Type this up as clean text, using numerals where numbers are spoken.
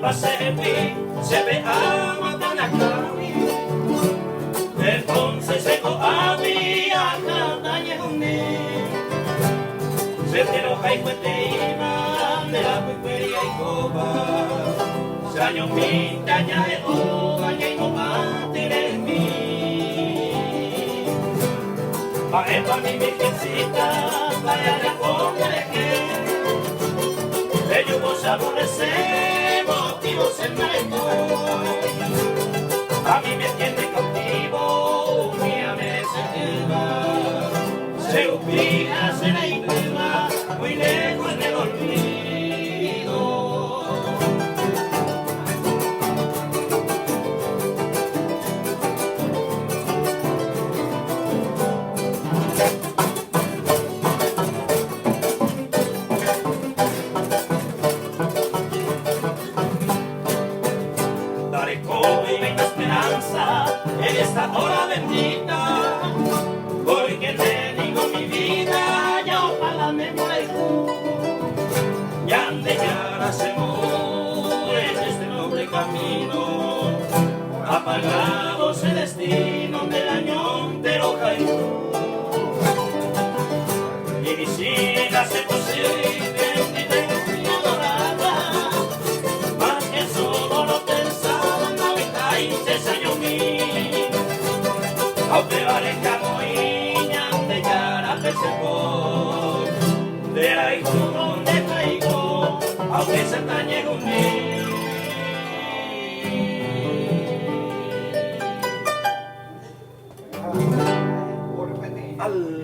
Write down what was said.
pasepi se ve a Matanacami. Entonces se había cataña se quiero jaicueteima de la cuicuería y coba. Saño pinta ya de oba y no matire mi. Pa' mi virgencita, vaya la congregue. Ellos vos aborrecemos, motivos en malecón. A mí me tiene cautivo, mía me desenvuelva. Se obliga, se la inculpa, muy lejos del olvido. Daré joven la esperanza en esta hora bendita, porque te digo mi vida, ya ojalá me muero. Ya ande ya se muere en este noble camino, apagado el destino del añón de Loja y mis hijas se poseen en mi tierra dorada, más que solo lo pensaban, no me ese año mío, aunque vale de ahí tú donde traigo, aunque se tañe conmigo. Al